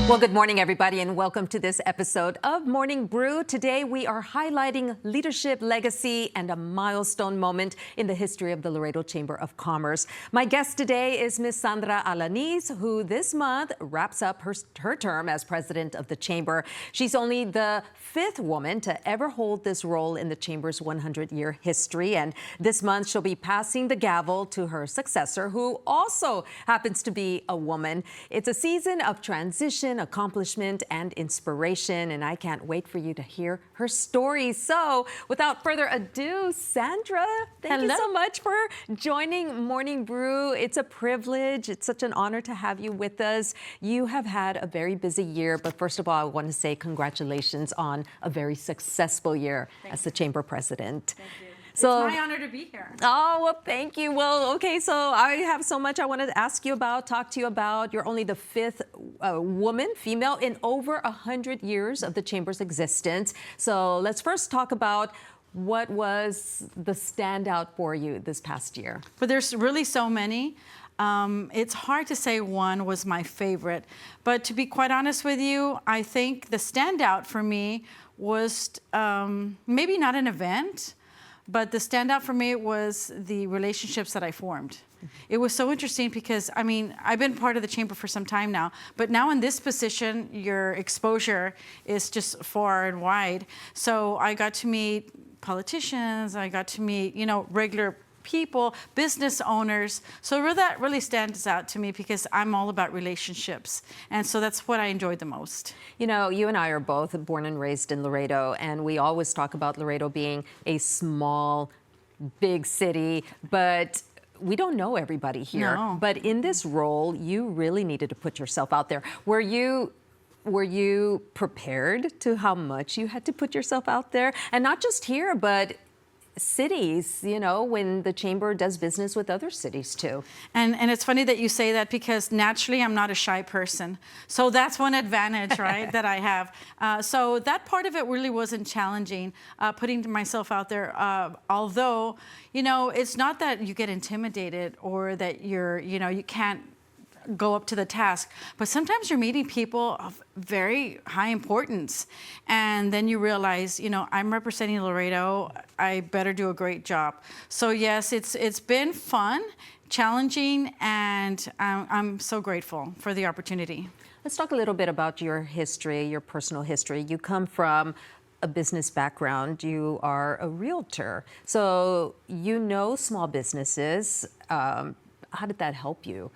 Well, good morning, everybody, and welcome to this episode of Morning Brew. Today, we are highlighting leadership, legacy, and a milestone moment in the history of the Laredo Chamber of Commerce. My guest today is Ms. Sandra Alaniz, who this month wraps up her term as president of the Chamber. She's only the fifth woman to ever hold this role in the Chamber's 100-year history, and this month she'll be passing the gavel to her successor, who also happens to be a woman. It's a season of transition, accomplishment, and inspiration, and I can't wait for you to hear her story. So, without further ado, Sandra, thank you so much for joining Morning Brew. It's a privilege. It's such an honor to have you with us. You have had a very busy year, but first of all, I want to say congratulations on a very successful year as the Chamber President. Thank you. So, it's my honor to be here. Oh, well, thank you. Well, okay, so I have so much I wanted to ask you about, talk to you about. You're only the fifth female in over 100 years of the Chamber's existence. So let's first talk about what was the standout for you this past year. But there's really so many. It's hard to say one was my favorite. But to be quite honest with you, I think the standout for me was maybe not an event, but the standout for me was the relationships that I formed. It was so interesting because, I mean, I've been part of the Chamber for some time now, but now in this position, your exposure is just far and wide. So I got to meet politicians, I got to meet, regular people, business owners. So that really stands out to me because I'm all about relationships. And so that's what I enjoyed the most. You know, you and I are both born and raised in Laredo, and we always talk about Laredo being a small, big city, but we don't know everybody here. No. But in this role, you really needed to put yourself out there. Were you prepared to how much you had to put yourself out there? And not just here, but cities, when the Chamber does business with other cities too. And it's funny that you say that because naturally I'm not a shy person. So that's one advantage, right, that I have. So that part of it really wasn't challenging, putting myself out there. Although, it's not that you get intimidated or that you can't go up to the task, but sometimes you're meeting people of very high importance, and then you realize, I'm representing Laredo, I better do a great job. So yes, it's been fun, challenging, and I'm so grateful for the opportunity. Let's talk a little bit about your history, your personal history. You come from a business background. You are a realtor, so small businesses. How did that help you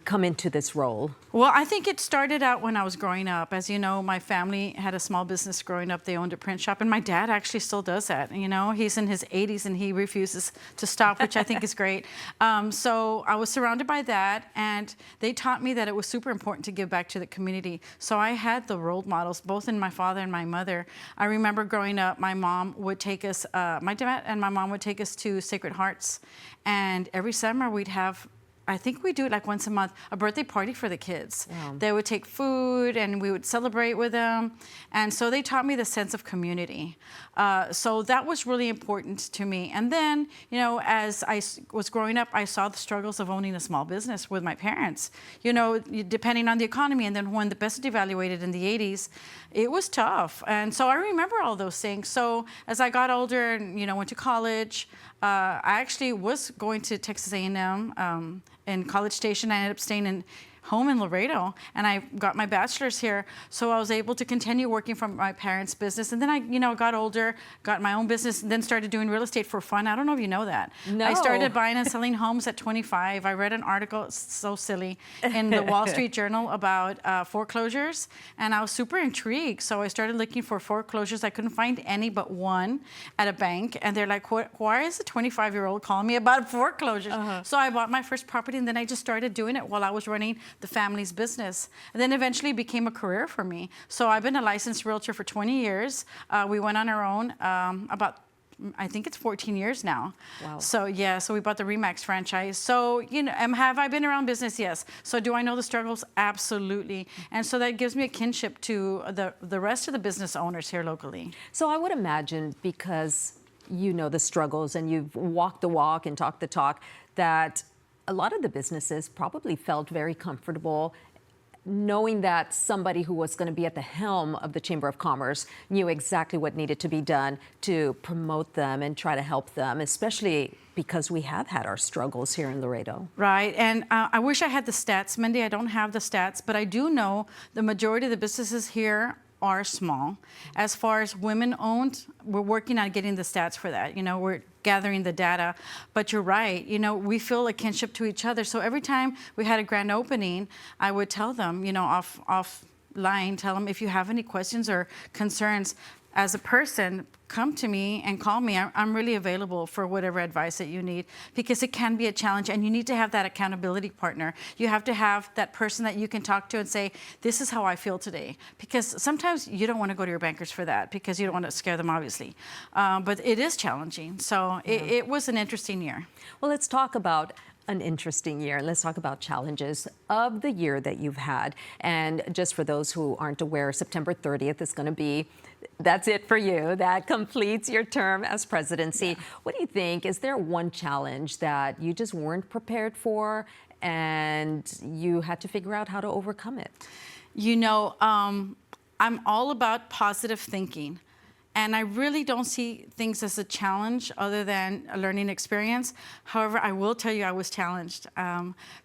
come into this role? Well, I think it started out when I was growing up. As you know, my family had a small business growing up. They owned a print shop, and my dad actually still does that. He's in his 80s and he refuses to stop, which I think is great. So I was surrounded by that, and they taught me that it was super important to give back to the community. So I had the role models, both in my father and my mother. I remember growing up, my mom would take us, my dad and my mom would take us to Sacred Hearts, and every summer we'd have, I think we do it like once a month, a birthday party for the kids. Wow. They would take food and we would celebrate with them. And so they taught me the sense of community. So that was really important to me. And then, as I was growing up, I saw the struggles of owning a small business with my parents, depending on the economy. And then when the peso devaluated in the 80s, it was tough. And so I remember all those things. So as I got older and, went to college, I actually was going to Texas A&M in College Station. I ended up staying home in Laredo, and I got my bachelor's here, so I was able to continue working from my parents' business. And then I, got older, got my own business, and then started doing real estate for fun. I don't know if you know that. No. I started buying and selling homes at 25. I read an article, so silly, in the Wall Street Journal about foreclosures, and I was super intrigued. So I started looking for foreclosures. I couldn't find any but one at a bank, and they're like, why is a 25-year-old calling me about foreclosures? So I bought my first property, and then I just started doing it while I was running the family's business. And then eventually it became a career for me. So I've been a licensed realtor for 20 years. We went on our own about, I think it's 14 years now. Wow. So yeah, so we bought the Remax franchise. So, have I been around business? Yes. So do I know the struggles? Absolutely. And so that gives me a kinship to the rest of the business owners here locally. So I would imagine, because you know the struggles and you've walked the walk and talked the talk, that a lot of the businesses probably felt very comfortable knowing that somebody who was going to be at the helm of the Chamber of Commerce knew exactly what needed to be done to promote them and try to help them, especially because we have had our struggles here in Laredo. Right, and I wish I had the stats, Mindy. I don't have the stats, but I do know the majority of the businesses here are small. As far as women-owned, we're working on getting the stats for that. We're gathering the data, but you're right. We feel a kinship to each other. So every time we had a grand opening, I would tell them, offline, tell them if you have any questions or concerns as a person, come to me and call me. I'm really available for whatever advice that you need, because it can be a challenge, and you need to have that accountability partner. You have to have that person that you can talk to and say, this is how I feel today. Because sometimes you don't want to go to your bankers for that, because you don't want to scare them, obviously. But it is challenging. So it was an interesting year. Well, let's talk about an interesting year. Let's talk about challenges of the year that you've had. And just for those who aren't aware, September 30th is going to be, that's it for you. That completes your term as presidency. Yeah. What do you think? Is there one challenge that you just weren't prepared for and you had to figure out how to overcome it? I'm all about positive thinking. And I really don't see things as a challenge other than a learning experience. However, I will tell you I was challenged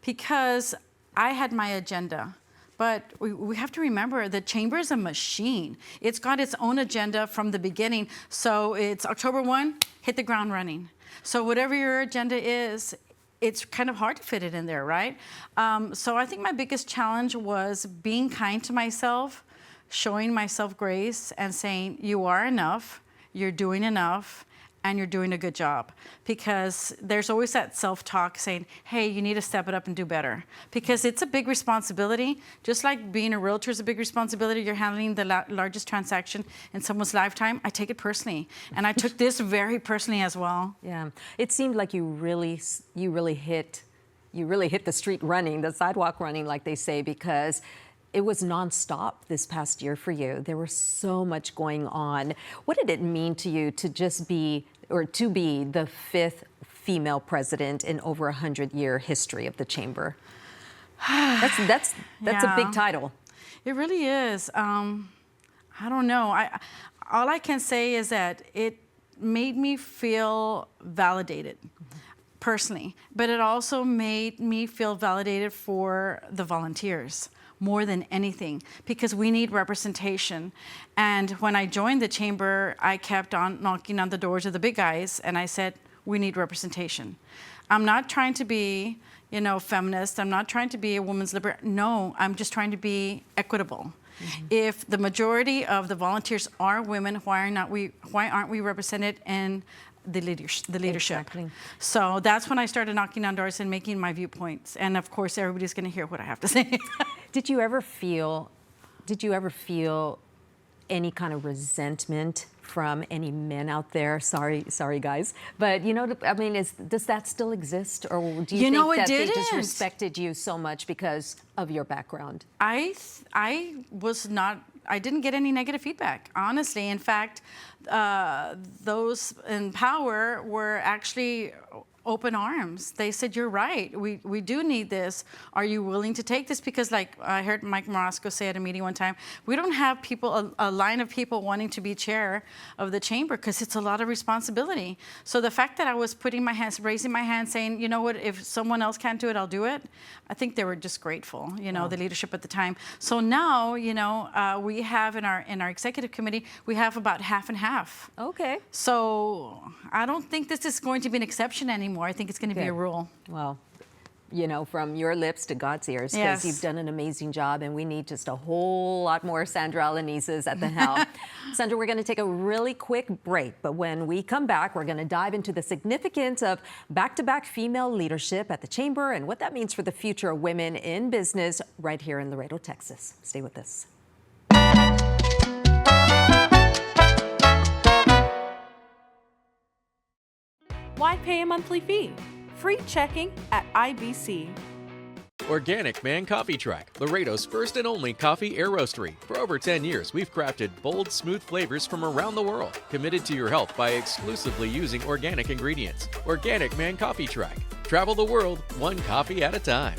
because I had my agenda. But we have to remember the chamber is a machine. It's got its own agenda from the beginning. So it's October 1, hit the ground running. So whatever your agenda is, it's kind of hard to fit it in there, right? So I think my biggest challenge was being kind to myself, showing myself grace and saying, you are enough, you're doing enough, and you're doing a good job. Because there's always that self-talk saying, hey, you need to step it up and do better. Because it's a big responsibility. Just like being a realtor is a big responsibility, you're handling the largest transaction in someone's lifetime. I take it personally. And I took this very personally as well. Yeah, it seemed like you really hit the street running, the sidewalk running, like they say, because it was nonstop this past year for you. There was so much going on. What did it mean to you to be the 5th female president in over 100-year history of the chamber? That's a big title. It really is. I don't know. All I can say is that it made me feel validated. Personally, but it also made me feel validated for the volunteers more than anything, because we need representation. And when I joined the chamber, I kept on knocking on the doors of the big guys, and I said, we need representation. I'm not trying to be, feminist. I'm not trying to be a woman's liberal. No, I'm just trying to be equitable. Mm-hmm. If the majority of the volunteers are women, why aren't we represented in the leadership? Exactly. So that's when I started knocking on doors and making my viewpoints. And of course, everybody's going to hear what I have to say. Did you ever feel any kind of resentment from any men out there? Sorry, guys. But does that still exist, or do you think that they just respected you so much because of your background? I didn't get any negative feedback, honestly. In fact, those in power were actually open arms. They said, you're right, we do need this. Are you willing to take this? Because like I heard Mike Morosco say at a meeting one time, we don't have people, a line of people wanting to be chair of the chamber because it's a lot of responsibility. So the fact that I was raising my hand saying, you know what, if someone else can't do it, I'll do it. I think they were just grateful, the leadership at the time. So now, we have in our executive committee, we have about half and half. Okay. So I don't think this is going to be an exception anymore. I think it's going to be a rule. Well, from your lips to God's ears, because you've done an amazing job, and we need just a whole lot more Sandra Alanizes at the helm. Sandra, we're going to take a really quick break, but when we come back, we're going to dive into the significance of back-to-back female leadership at the chamber and what that means for the future of women in business right here in Laredo, Texas. Stay with us. Why pay a monthly fee? Free checking at IBC. Organic Man Coffee Track, Laredo's first and only coffee air roastery. For over 10 years, we've crafted bold, smooth flavors from around the world, committed to your health by exclusively using organic ingredients. Organic Man Coffee Track. Travel the world, one coffee at a time.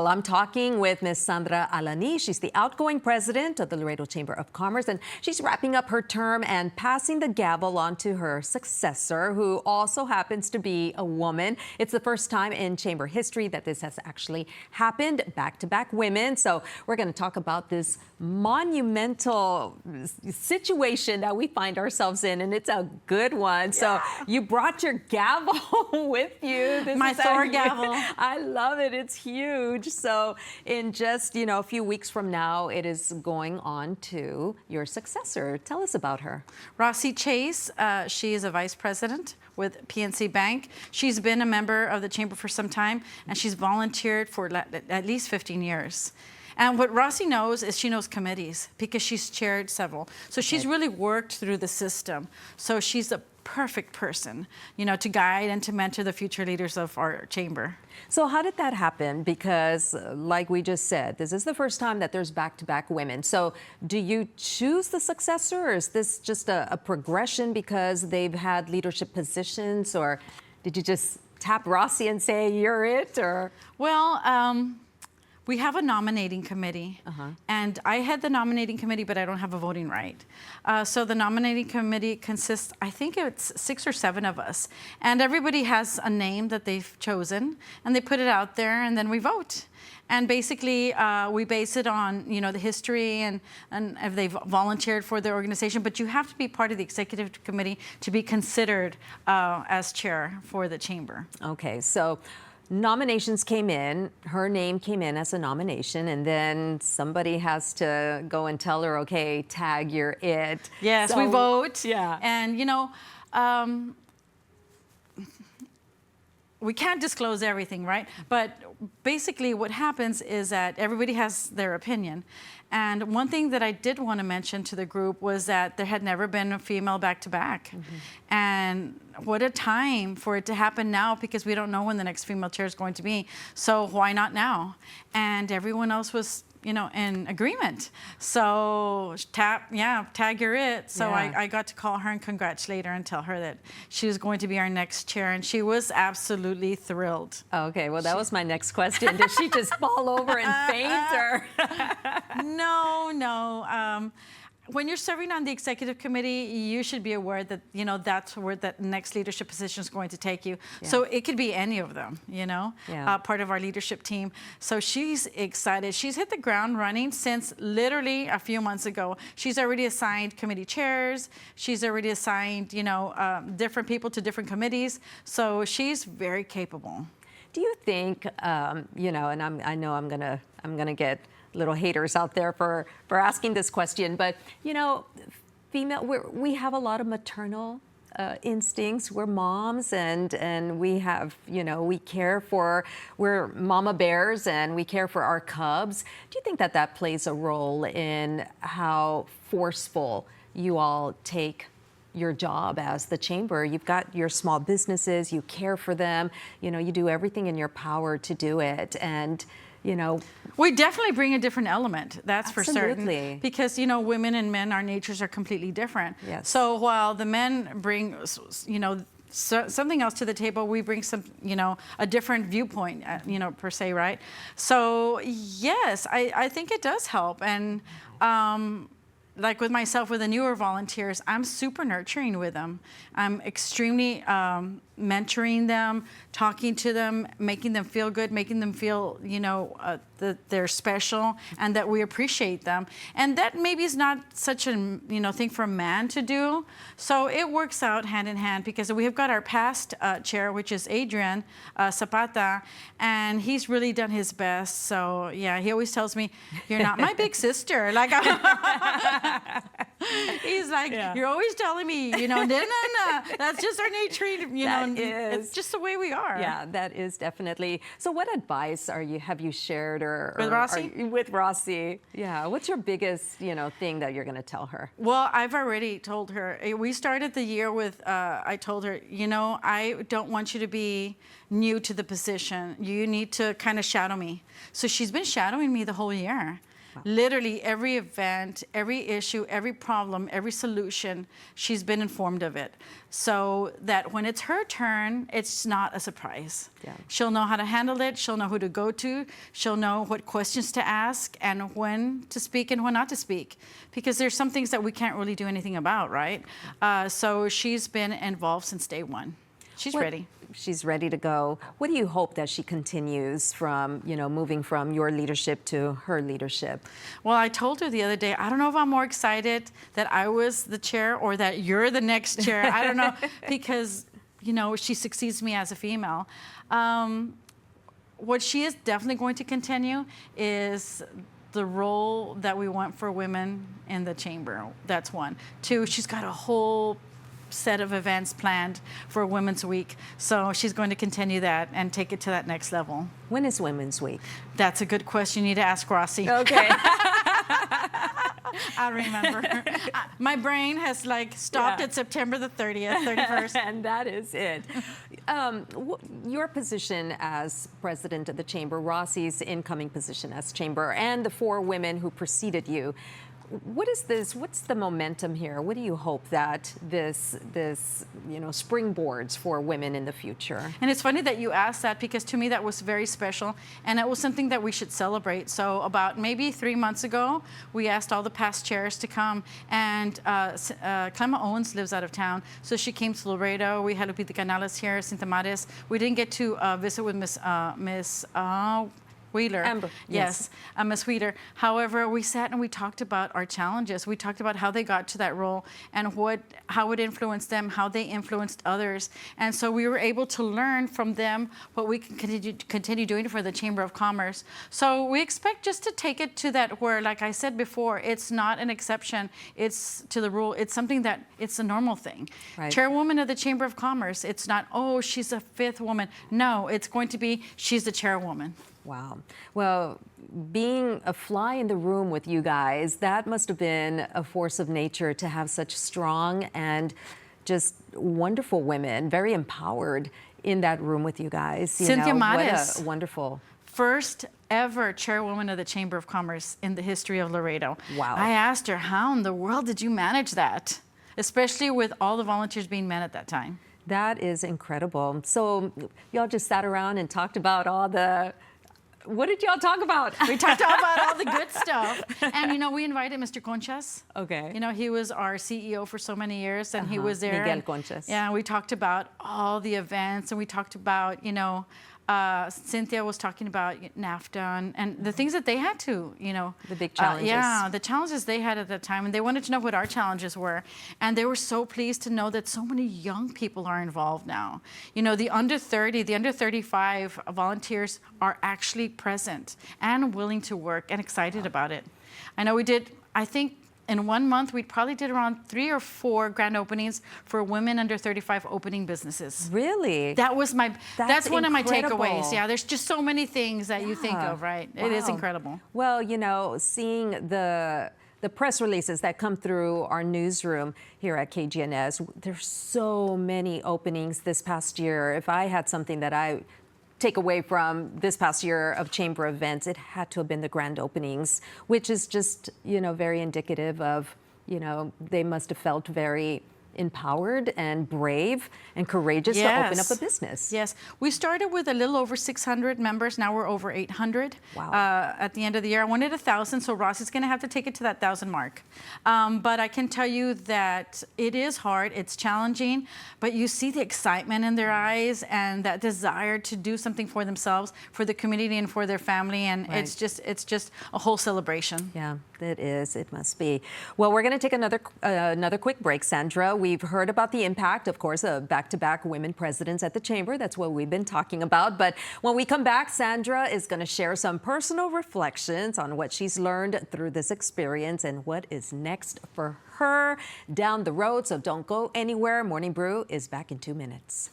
I'm talking with Ms. Sandra Alaniz. She's the outgoing president of the Laredo Chamber of Commerce, and she's wrapping up her term and passing the gavel on to her successor, who also happens to be a woman. It's the first time in chamber history that this has actually happened, back-to-back women. So we're going to talk about this monumental situation that we find ourselves in, and it's a good one. Yeah. So you brought your gavel with you. This My is Thor gavel. I love it. It's huge. So in just, a few weeks from now, it is going on to your successor. Tell us about her. Rossi Chase, she is a vice president with PNC Bank. She's been a member of the chamber for some time, and she's volunteered for at least 15 years. And what Rossi knows is she knows committees because she's chaired several. So she's really worked through the system. So she's a perfect person, to guide and to mentor the future leaders of our chamber. So how did that happen? Because like we just said, this is the first time that there's back-to-back women. So do you choose the successor, or is this just a progression because they've had leadership positions, or did you just tap Rossi and say, you're it, or? Well, we have a nominating committee, and I head the nominating committee, but I don't have a voting right. So the nominating committee consists, I think it's 6 or 7 of us, and everybody has a name that they've chosen, and they put it out there, and then we vote. And basically, we base it on, the history and if they've volunteered for their organization. But you have to be part of the executive committee to be considered as chair for the chamber. Okay, so nominations came in, her name came in as a nomination, and then somebody has to go and tell her, okay, tag, you're it. Yes, so, we vote. Yeah. And, we can't disclose everything, right? But basically what happens is that everybody has their opinion. And one thing that I did want to mention to the group was that there had never been a female back-to-back. And what a time for it to happen now, because we don't know when the next female chair is going to be. So why not now? And everyone else was, in agreement. So tag, you're it. So yeah. I got to call her and congratulate her and tell her that she was going to be our next chair, and she was absolutely thrilled. Okay, well, that was my next question. Did she just fall over and faint, or? No. When you're serving on the executive committee, you should be aware that, that's where that next leadership position is going to take you. Yeah. So it could be any of them, part of our leadership team. So she's excited. She's hit the ground running since literally a few months ago. She's already assigned committee chairs. She's already assigned, different people to different committees. So she's very capable. Do you think, and I know I'm gonna get little haters out there for asking this question, but we have a lot of maternal instincts. We're moms, and we have, we're mama bears, and we care for our cubs. Do you think that plays a role in how forceful you all take your job as the chamber? You've got your small businesses, you care for them, you do everything in your power to do it, and we definitely bring a different element, that's absolutely. For certain. Because, women and men, our natures are completely different. Yes. So while the men bring, something else to the table, we bring some, a different viewpoint, per se, right? So, yes, I think it does help. And, like with myself, with the newer volunteers, I'm super nurturing with them. I'm extremely mentoring them, talking to them, making them feel good, making them feel, that they're special and that we appreciate them. And that maybe is not such a, thing for a man to do. So it works out hand in hand, because we have got our past chair, which is Adrian Zapata, and he's really done his best. So yeah, he always tells me, you're not my big sister. Like, he's like, yeah. You're always telling me, no, that's just our nature, it's just the way we are. Yeah, that is definitely. So what advice have you shared with Rossi? With Rossi, yeah. What's your biggest, thing that you're going to tell her? Well, I've already told her. We started the year with, I told her, I don't want you to be new to the position. You need to kind of shadow me. So she's been shadowing me the whole year. Literally every event, every issue, every problem, every solution, she's been informed of it. So that when it's her turn, it's not a surprise. Yeah. She'll know how to handle it. She'll know who to go to. She'll know what questions to ask and when to speak and when not to speak. Because there's some things that we can't really do anything about, right? So she's been involved since day one. She's ready. She's ready to go. What do you hope that she continues from, moving from your leadership to her leadership? Well, I told her the other day, I don't know if I'm more excited that I was the chair or that you're the next chair. I don't know, because, she succeeds me as a female. What she is definitely going to continue is the role that we want for women in the chamber. That's one. Two, she's got a whole set of events planned for Women's Week. So she's going to continue that and take it to that next level. When is Women's Week? That's a good question. You need to ask Rossi. Okay. I remember. My brain has stopped at September the 30th, 31st. And that is it. Your position as president of the chamber, Rossi's incoming position as chamber, and the 4 women who preceded you. What is this? What's the momentum here? What do you hope that this springboards for women in the future? And it's funny that you asked that, because to me that was very special, and it was something that we should celebrate. So about maybe 3 months ago, we asked all the past chairs to come, and Clemma Owens lives out of town, so she came to Laredo. We had Lupita Canales here, Cinta Mares. We didn't get to visit with Miss Wheeler. Amber. Yes, Ms. Wheeler. However, we sat and we talked about our challenges. We talked about how they got to that role and how it influenced them, how they influenced others. And so we were able to learn from them what we can continue doing for the Chamber of Commerce. So we expect just to take it to that where, like I said before, it's not an exception. It's to the rule. It's something that it's a normal thing. Right. Chairwoman of the Chamber of Commerce. It's not, oh, she's a 5th woman. No, it's going to be, she's the chairwoman. Wow. Well, being a fly in the room with you guys, that must have been a force of nature to have such strong and just wonderful women, very empowered in that room with you guys. Cynthia Mares. What a wonderful. First ever chairwoman of the Chamber of Commerce in the history of Laredo. Wow. I asked her, how in the world did you manage that? Especially with all the volunteers being men at that time. That is incredible. So y'all just sat around and talked about all the... What did y'all talk about? We talked about all the good stuff. And, we invited Mr. Conchas. Okay. He was our CEO for so many years, and he was there. Miguel Conchas. Yeah, we talked about all the events, and we talked about, Cynthia was talking about NAFTA and the things that they had to, The big challenges. The challenges they had at that time. And they wanted to know what our challenges were. And they were so pleased to know that so many young people are involved now. The under 30, the under 35 volunteers are actually present and willing to work and excited about it. I know we did, I think, in 1 month, we probably did around 3 or 4 grand openings for women under 35 opening businesses. Really? That was that's one of my incredible. takeaways. Yeah, there's just so many things that you think of, right? Wow. It is incredible. Well, seeing the press releases that come through our newsroom here at KGNS, there's so many openings this past year. If I had something that I take away from this past year of chamber events, it had to have been the grand openings, which is just, very indicative of, they must have felt very empowered and brave and courageous to open up a business. Yes. We started with a little over 600 members. Now we're over 800. Wow. At the end of the year. I wanted 1,000, so Rossi's going to have to take it to that 1,000 mark. But I can tell you that it is hard. It's challenging. But you see the excitement in their eyes and that desire to do something for themselves, for the community, and for their family. And Right. it's just a whole celebration. Yeah, it is. It must be. Well, we're going to take another quick break, Sandra. We've heard about the impact, of course, of back-to-back women presidents at the Chamber. That's what we've been talking about. But when we come back, Sandra is going to share some personal reflections on what she's learned through this experience and what is next for her down the road. So don't go anywhere. Morning Brew is back in 2 minutes.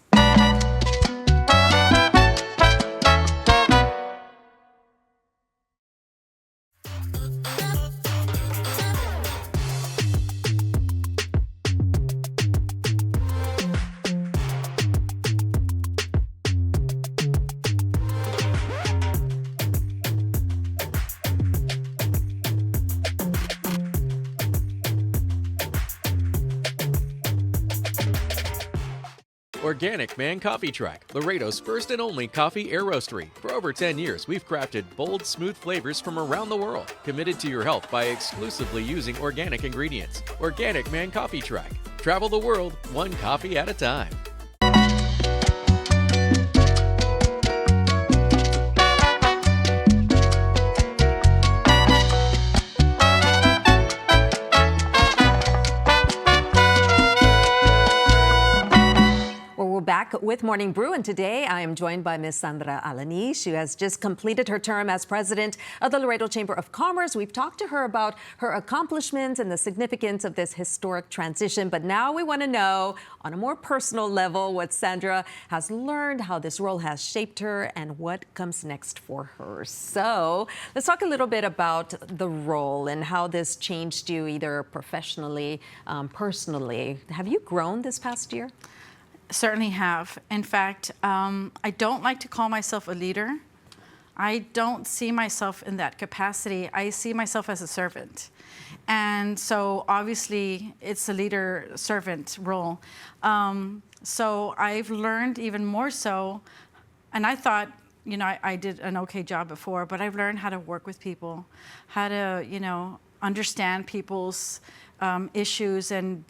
Organic Man Coffee Track, Laredo's first and only coffee air roastery. For over 10 years, we've crafted bold, smooth flavors from around the world, committed to your health by exclusively using organic ingredients. Organic Man Coffee Track. Travel the world, one coffee at a time. Back with Morning Brew, and today I am joined by Ms. Sandra Alaniz. She has just completed her term as president of the Laredo Chamber of Commerce. We've talked to her about her accomplishments and the significance of this historic transition, but now we want to know on a more personal level what Sandra has learned, how this role has shaped her, and what comes next for her. So let's talk a little bit about the role and how this changed you either professionally, personally. Have you grown this past year? Certainly have. In fact, I don't like to call myself a leader. I don't see myself in that capacity. I see myself as a servant. And so obviously it's a leader-servant role. So I've learned even more so, and I thought, you know, I did an okay job before, but I've learned how to work with people, how to, you know, understand people's issues and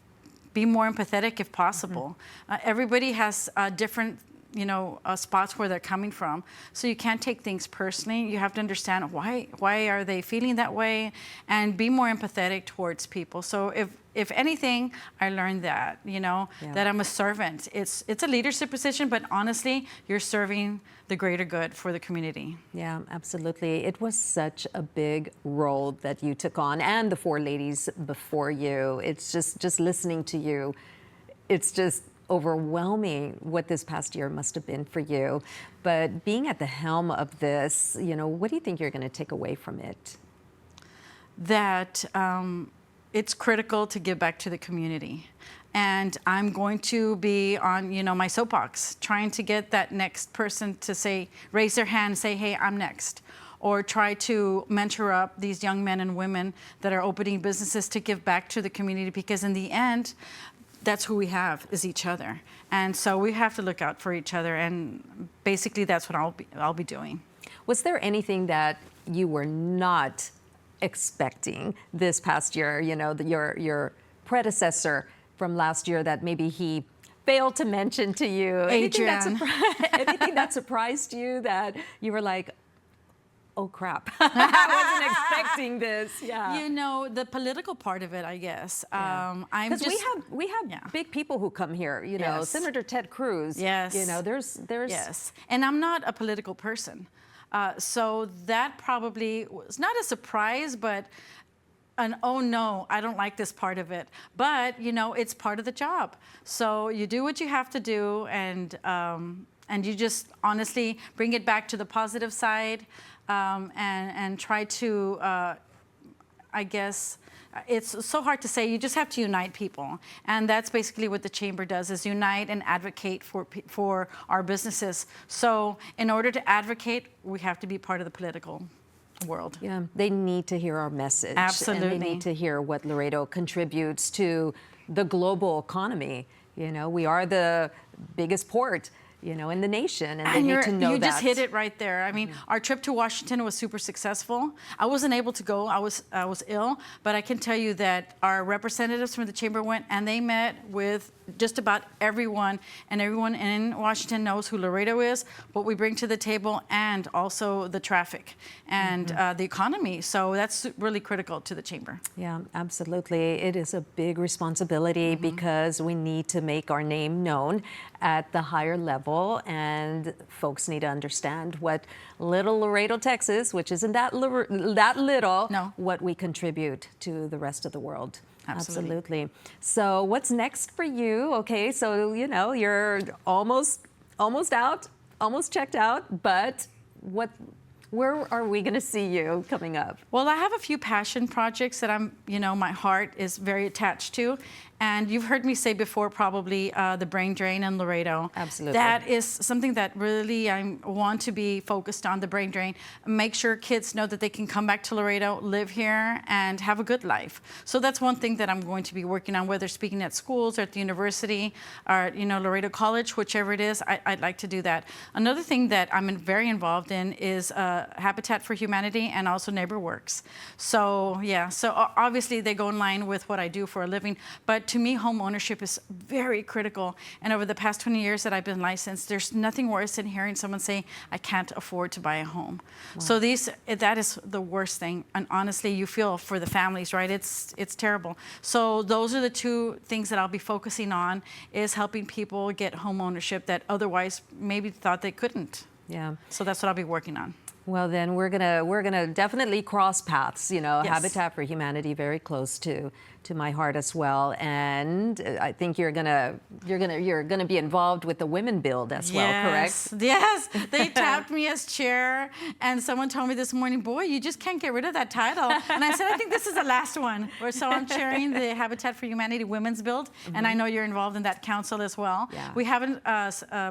be more empathetic if possible. Everybody has different, you know, spots where they're coming from. So you can't take things personally. You have to understand why are they feeling that way, and be more empathetic towards people. So if anything, I learned that, you know, that I'm a servant. It's a leadership position, but honestly, you're serving the greater good for the community. Yeah, absolutely. It was such a big role that you took on, and the four ladies before you. It's just listening to you, it's just overwhelming what this past year must have been for you. But being at the helm of this, you know, what do you think you're going to take away from it? That it's critical to give back to the community. And I'm going to be on, you know, my soapbox, trying to get that next person to say, raise their hand and say, hey, I'm next. Or try to mentor up these young men and women that are opening businesses to give back to the community, because in the end, that's who we have, is each other. And so we have to look out for each other, and basically that's what I'll be doing. Was there anything that you were not expecting this past year? You know, your predecessor from last year that maybe he failed to mention to you? Adrian. Anything that surprised you that you were like, oh crap, I wasn't expecting this. Yeah. You know, the political part of it, I guess. Because we have big people who come here. You know, Senator Ted Cruz. Yes. You know, there's. Yes, and I'm not a political person, so that probably was not a surprise, but oh no, I don't like this part of it. But you know, it's part of the job. So you do what you have to do, and you just honestly bring it back to the positive side. And try to, I guess, it's so hard to say. You just have to unite people, and that's basically what the chamber does: is unite and advocate for our businesses. So, in order to advocate, we have to be part of the political world. Yeah, they need to hear our message. Absolutely, and they need to hear what Laredo contributes to the global economy. You know, we are the biggest port, you know, in the nation, and they need to know that. You just hit it right there. I mean, our trip to Washington was super successful. I wasn't able to go. I was ill, but I can tell you that our representatives from the chamber went, and they met with just about everyone, and everyone in Washington knows who Laredo is, what we bring to the table, and also the traffic and the economy. So that's really critical to the chamber. Yeah, absolutely. It is a big responsibility because we need to make our name known at the higher level, and folks need to understand what little Laredo, Texas, which isn't that little, what we contribute to the rest of the world. Absolutely. So what's next for you? Okay, so you know, you're almost out, almost checked out, but Where are we going to see you coming up? Well, I have a few passion projects that my heart is very attached to. And you've heard me say before, probably the brain drain in Laredo. Absolutely. That is something that really I want to be focused on, the brain drain. Make sure kids know that they can come back to Laredo, live here, and have a good life. So that's one thing that I'm going to be working on, whether speaking at schools or at the university or, Laredo College, whichever it is, I'd like to do that. Another thing that I'm very involved in is Habitat for Humanity and also Neighbor Works. So, yeah, so obviously they go in line with what I do for a living, but to me, home ownership is very critical. And over the past 20 years that I've been licensed, there's nothing worse than hearing someone say, I can't afford to buy a home. Wow. So that is the worst thing. And honestly, you feel for the families, right? It's terrible. So those are the two things that I'll be focusing on, is helping people get home ownership that otherwise maybe thought they couldn't. Yeah. So that's what I'll be working on. Well, then we're gonna definitely cross paths. Yes. Habitat for Humanity, very close to my heart as well, and I think you're gonna be involved with the women build as well, correct? Yes, they tapped me as chair, and someone told me this morning, boy, you just can't get rid of that title. And I said, I think this is the last one. So I'm chairing the Habitat for Humanity Women's Build, and I know you're involved in that council as well. Yeah. We haven't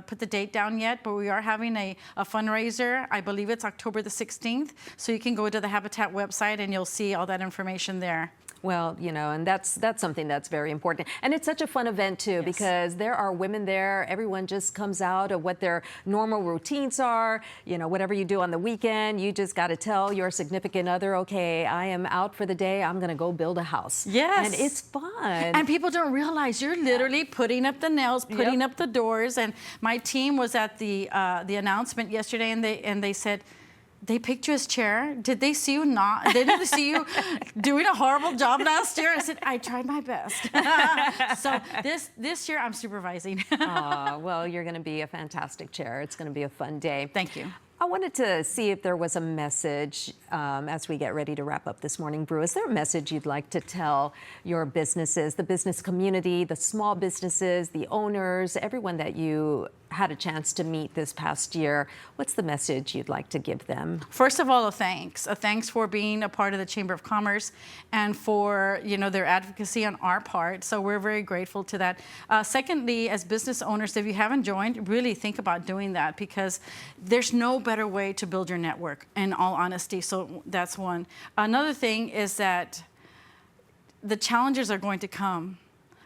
put the date down yet, but we are having a fundraiser. I believe it's October the 16th, so you can go to the Habitat website and you'll see all that information there. Well, and that's something that's very important. And it's such a fun event, too, Yes. because there are women there. Everyone just comes out of what their normal routines are. Whatever you do on the weekend, you just got to tell your significant other, okay, I am out for the day. I'm going to go build a house. Yes. And it's fun. And people don't realize you're literally putting up the nails, putting up the doors. And my team was at the announcement yesterday, and they said, they picked you as chair. Did they see you not? They didn't see you doing a horrible job last year. I said, I tried my best. So this year I'm supervising. Well, you're going to be a fantastic chair. It's going to be a fun day. Thank you. I wanted to see if there was a message as we get ready to wrap up this morning brew. Is there a message you'd like to tell your businesses, the business community, the small businesses, the owners, everyone that you had a chance to meet this past year? What's the message you'd like to give them? First of all, a thanks for being a part of the Chamber of Commerce and for their advocacy on our part. So we're very grateful to that. Secondly, as business owners, if you haven't joined, really think about doing that, because there's no better way to build your network, in all honesty. So that's one. Another thing is that the challenges are going to come,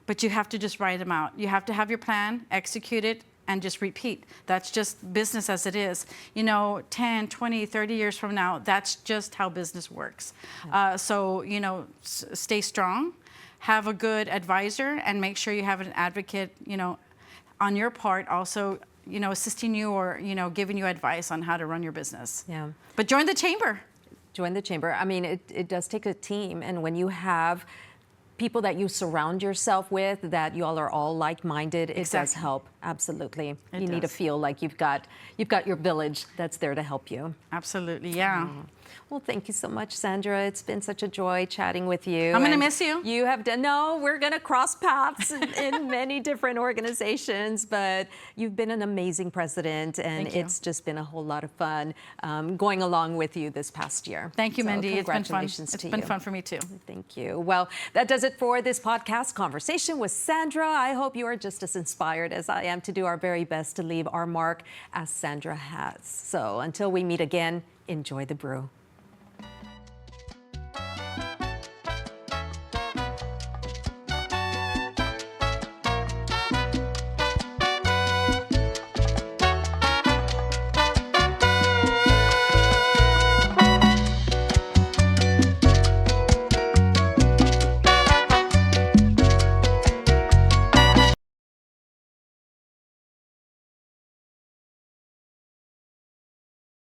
but you have to just write them out. You have to have your plan, execute it, and just repeat. That's just business as it is. 10, 20, 30 years from now, that's just how business works. So, stay strong, have a good advisor, and make sure you have an advocate, on your part also, assisting you or, giving you advice on how to run your business. Yeah. But join the chamber. Join the chamber. I mean, it does take a team, and when you have people that you surround yourself with, that you all are all like-minded, it does help. Absolutely. You need to feel like you've got your village that's there to help you. Absolutely, yeah. Well, thank you so much, Sandra. It's been such a joy chatting with you. I'm going to miss you. You have done, no, we're going to cross paths in many different organizations, but you've been an amazing president, and it's just been a whole lot of fun going along with you this past year. Thank you, so Mindy. Congratulations It's to been you. fun for me, too. Thank you. Well, that does it for this podcast conversation with Sandra. I hope you are just as inspired as I am to do our very best to leave our mark as Sandra has. So until we meet again, enjoy the brew.